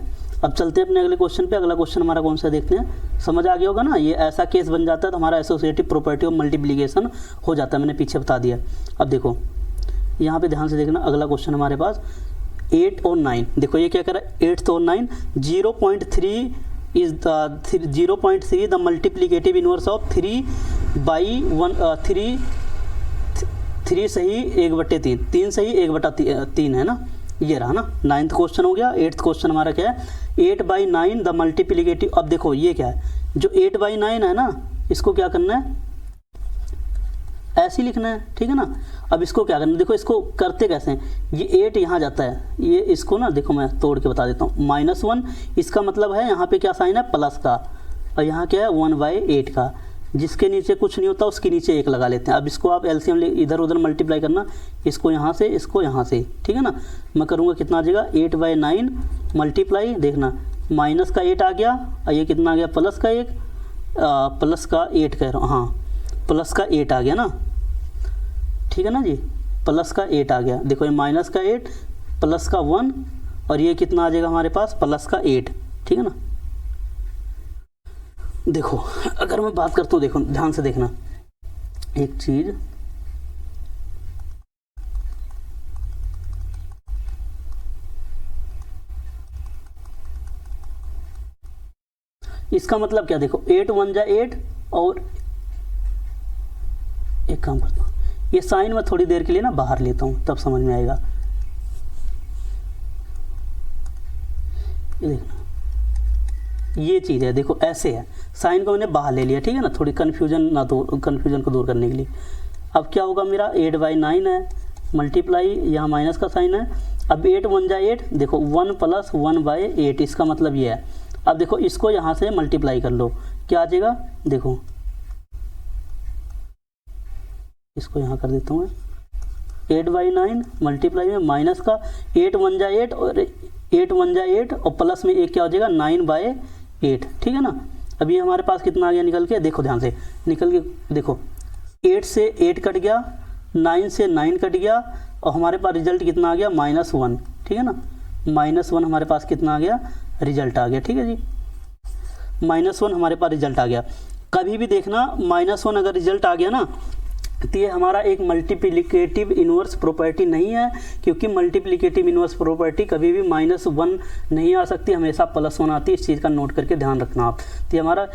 अब चलते हैं अपने अगले क्वेश्चन पे। अगला क्वेश्चन हमारा कौन सा देखते हैं, समझ आ गया होगा ना, ये ऐसा केस बन जाता है तो हमारा एसोसिएटिव प्रॉपर्टी ऑफ मल्टीप्लीकेशन हो जाता है, मैंने पीछे बता दिया। अब देखो यहाँ पे ध्यान से देखना, अगला क्वेश्चन हमारे पास 8 और 9। देखो ये क्या कर रहा है, 8 और 9, 0.3 is the 0.3 the multiplicative inverse of 3 सही 1/3, 3 सही 1/3 है ना, ये रहा ना। 9th क्वेश्चन हो गया। 8th क्वेश्चन हमारा क्या है, 8/9 द मल्टीप्लीकेटिव। अब देखो ये क्या है, जो 8/9 है ना, इसको क्या करना है, ऐसे ही लिखना है, ठीक है ना। अब इसको क्या करना है, देखो इसको करते कैसे हैं, ये 8 यहाँ जाता है, ये इसको ना देखो मैं तोड़ के बता देता हूँ, -1 इसका मतलब है यहाँ पे क्या साइन है, प्लस का, और यहाँ क्या है 1/8 का, जिसके नीचे कुछ नहीं होता उसके नीचे 1 लगा लेते हैं। अब इसको आप एलसीएम इधर उधर मल्टीप्लाई करना, इसको यहाँ से इसको यहाँ से, ठीक है ना। मैं करूँगा कितना आ जाएगा, 8/9 मल्टीप्लाई, देखना माइनस का 8 आ गया और ये कितना आ गया, प्लस का 1, प्लस का 8 कह रहा हूँ, हाँ प्लस का 8 आ गया ना, ठीक है ना जी, प्लस का 8 आ गया। देखो ये माइनस का 8 प्लस का 1 और ये कितना आ जाएगा हमारे पास, प्लस का 8, ठीक है ना। देखो अगर मैं बात करता हूँ, देखो ध्यान से देखना एक चीज, इसका मतलब क्या, देखो 8 1 जा 8, और एक काम करता हूँ, ये साइन मैं थोड़ी देर के लिए ना बाहर लेता हूँ तब समझ में आएगा। ये देखना ये चीज़ है, देखो ऐसे है, साइन को मैंने बाहर ले लिया, ठीक है ना, थोड़ी कन्फ्यूजन को दूर करने के लिए। अब क्या होगा मेरा, 8/9 है मल्टीप्लाई, यहाँ माइनस का साइन है। अब 8 1 जा 8, देखो 1 + 1/8, इसका मतलब ये है। अब देखो इसको यहाँ से मल्टीप्लाई कर लो, क्या आ जाएगा, देखो इसको यहाँ कर देता हूँ मैं, 8/9 मल्टीप्लाई में माइनस का 8 1 जा 8 और 8 1 जा 8 और प्लस में एक क्या हो जाएगा 9/8, ठीक है ना। अभी हमारे पास कितना आ गया निकल के, देखो ध्यान से निकल के, देखो 8 से 8 कट गया, 9 से 9 कट गया और हमारे पास रिजल्ट कितना आ गया, -1, ठीक है ना। -1 हमारे पास कितना आ गया, रिजल्ट आ गया, ठीक है जी, -1 हमारे पास रिजल्ट आ गया। कभी भी देखना -1 अगर रिजल्ट आ गया ना, तो ये हमारा एक मल्टीप्लिकेटिव इनवर्स प्रॉपर्टी नहीं है, क्योंकि मल्टीप्लिकेटिव इनवर्स प्रॉपर्टी कभी भी -1 नहीं आ सकती, हमेशा +1 आती है। इस चीज़ का नोट करके ध्यान रखना आप। तो ये हमारा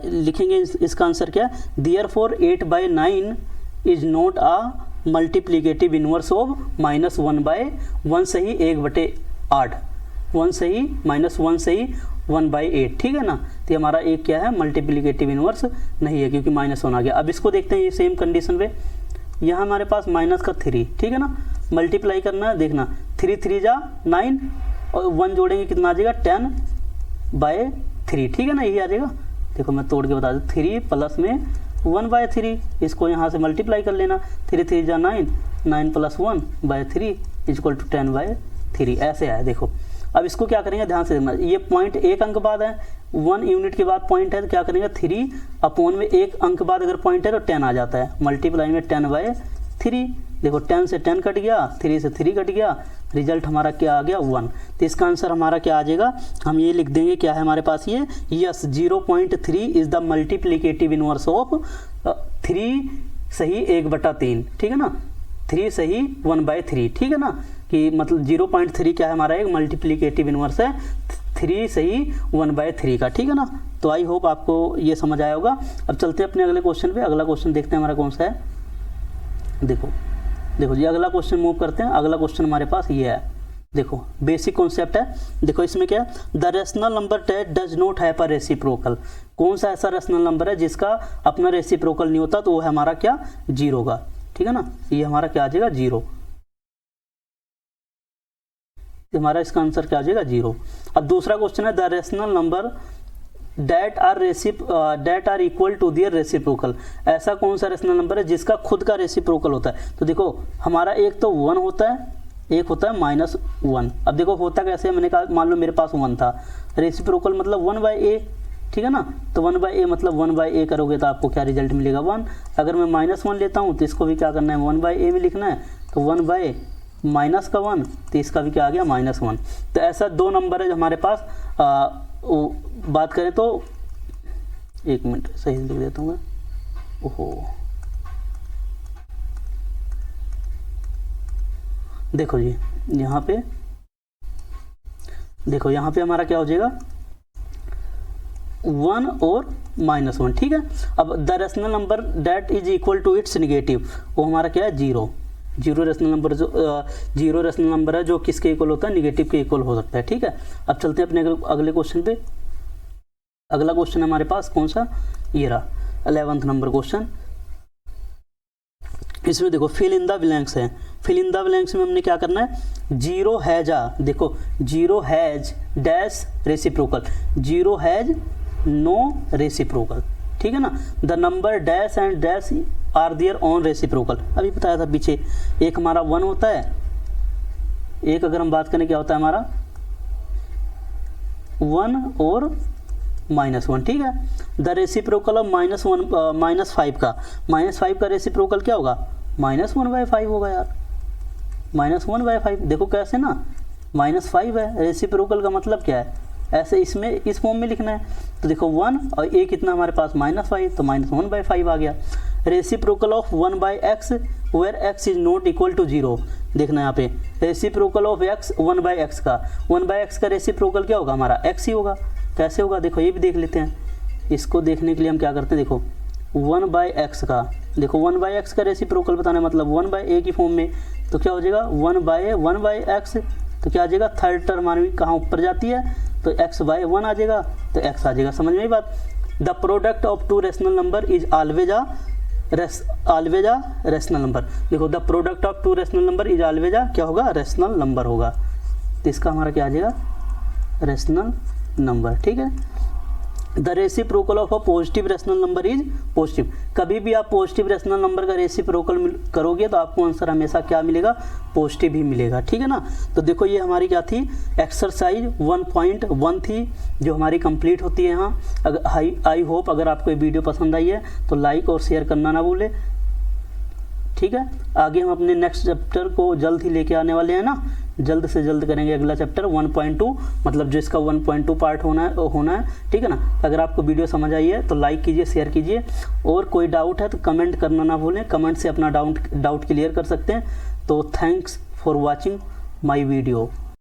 लिखेंगे इसका आंसर क्या है, therefore 8/9 is not a multiplicative inverse of -1/1 सही 1/8, 1 सही -1 सही 1/8, ठीक है ना। तो हमारा एक क्या है, मल्टीप्लिकेटिव इनवर्स नहीं है, क्योंकि -1 आ गया। अब इसको देखते हैं ये सेम कंडीशन पे, यहाँ हमारे पास -3, ठीक है ना, मल्टीप्लाई करना है, देखना 3 3 जा 9 और 1 जोड़ेंगे कितना आ जाएगा, 10/3, ठीक है ना, यही आ जाएगा। देखो मैं तोड़ के बता दूँ, 3 प्लस में 1/3, इसको यहाँ से मल्टीप्लाई कर लेना, 3 3 जा 9, 9 + 1/3 = 10/3, ऐसे आया। देखो अब इसको क्या करेंगे, ध्यान से देखना, ये पॉइंट 1 अंक बाद है, 1 यूनिट के बाद पॉइंट है, तो क्या करेंगे 3 में 1 अंक बाद अगर पॉइंट है तो 10 आ जाता है, मल्टीप्लाई में 10/3। देखो 10 से 10 कट गया, 3 से 3 कट गया, रिजल्ट हमारा क्या आ गया, 1। तो इसका आंसर हमारा क्या आ जाएगा, हम ये लिख देंगे, क्या है हमारे पास ये, yes 0.3 is the multiplicative inverse of 3 सही 1/3, ठीक है ना, 3 सही 1/3, ठीक है ना, कि मतलब 0.3 क्या है हमारा एक मल्टीप्लिकेटिव इनवर्स है 3 सही 1/3 का, ठीक है ना। तो आई होप आपको ये समझ आया होगा। अब चलते हैं अपने अगले क्वेश्चन पे। अगला क्वेश्चन देखते हैं हमारा कौन सा है। देखो देखो जी अगला क्वेश्चन मूव करते हैं। अगला क्वेश्चन हमारे पास ये है, देखो बेसिक कॉन्सेप्ट है। देखो इसमें क्या है, the rational number that does not have a reciprocal. कौन सा ऐसा रेशनल नंबर है जिसका अपना रेसिप्रोकल नहीं होता, तो वो है हमारा क्या, जीरो का। ठीक है ना, ये हमारा क्या आ जाएगा, जीरो। हमारा इसका आंसर क्या आ जाएगा, जीरो। अब दूसरा क्वेश्चन है, the rational number that are equal to their reciprocal. ऐसा कौन सा रेशनल नंबर है जिसका खुद का रेसिप्रोकल होता है। तो देखो हमारा एक तो 1 होता है, एक होता है -1। अब देखो होता कैसे है, मैंने कहा मान लो मेरे पास 1 था, रेसिप्रोकल मतलब 1/a, ठीक है ना। तो 1/a मतलब 1/a करोगे तो आपको क्या रिजल्ट मिलेगा, 1। अगर मैं -1 लेता हूँ तो इसको भी क्या करना है, 1/a में लिखना है, तो 1/- का 1, तो इसका भी क्या आ गया, -1। तो ऐसा 2 नंबर है जो हमारे पास बात करें तो, एक मिनट सही लिख देता हूँ मैं, ओहो देखो जी यहाँ पे, देखो यहाँ पे हमारा क्या हो जाएगा, 1 और -1, ठीक है। अब the rational number that is equal to its negative, वो हमारा क्या है, जीरो। जीरो रेशनल नंबर जो जीरो रेशनल नंबर है जो किसके इक्वल होता है, नेगेटिव के इक्वल हो सकता है, ठीक है। अब चलते हैं अपने अगले क्वेश्चन पे। अगला क्वेश्चन हमारे पास कौन सा, ये रहा 11th नंबर क्वेश्चन। इसमें देखो फिल इन द ब्लैंक्स है। फिल इन द ब्लैंक्स में हमने क्या करना है, जीरो हैज आ, देखो zero has dash reciprocal, zero has no reciprocal, ठीक है ना। The number dash and dash are their own reciprocal, अभी बताया था पीछे। एक हमारा 1 होता है, एक अगर हम बात करें क्या होता है हमारा 1 और -1, ठीक है। द रेसिप्रोकल ऑफ -5 का, -5 का रेसिप्रोकल क्या होगा, -1/5 होगा यार, -1/5। देखो कैसे ना, -5 है, रेसिप्रोकल का मतलब क्या है, ऐसे इसमें इस फॉर्म में लिखना है। तो देखो 1 और a कितना हमारे पास, -5, तो -1/5 आ गया। Reciprocal of 1/x where x is not equal to 0, देखना यहाँ पे रेसिप्रोकल ऑफ x 1/x का, 1/x का रेसिप्रोकल क्या होगा हमारा, x ही होगा। कैसे होगा, देखो ये भी देख लेते हैं। इसको देखने के लिए हम क्या करते हैं, देखो 1/x का, देखो 1/x का रेसिप्रोकल बताना है, मतलब 1/a की फॉर्म में, तो क्या हो जाएगा 1/x, तो क्या आ जाएगा, थर्ड टर्म हमारी कहाँ ऊपर जाती है, तो x/1 आ जाएगा, तो x आ जाएगा। समझ में आई बात। The product of two rational number is always a rational number. देखो the product of two rational number is always a क्या होगा, रेशनल नंबर होगा। तो इसका हमारा क्या आ जाएगा, रेशनल नंबर, ठीक है। The reciprocal of a positive rational number is positive. कभी भी आप पॉजिटिव रेशनल नंबर का रेसिप्रोकल करोगे तो आपको आंसर हमेशा क्या मिलेगा, पॉजिटिव ही मिलेगा, ठीक है ना। तो देखो ये हमारी क्या थी, एक्सरसाइज 1.1 थी जो हमारी कंप्लीट होती है यहाँ। अगर आई होप अगर आपको ये वीडियो पसंद आई है तो लाइक और शेयर करना ना भूले, ठीक है। आगे हम अपने नेक्स्ट चैप्टर को जल्द ही लेके आने वाले हैं ना, जल्द से जल्द करेंगे अगला चैप्टर 1.2, मतलब जो इसका 1.2 पार्ट होना है, ठीक है ना। अगर आपको वीडियो समझ आई है तो लाइक कीजिए, शेयर कीजिए, और कोई डाउट है तो कमेंट करना ना भूलें, कमेंट से अपना डाउट क्लियर कर सकते हैं। तो thanks for watching my video.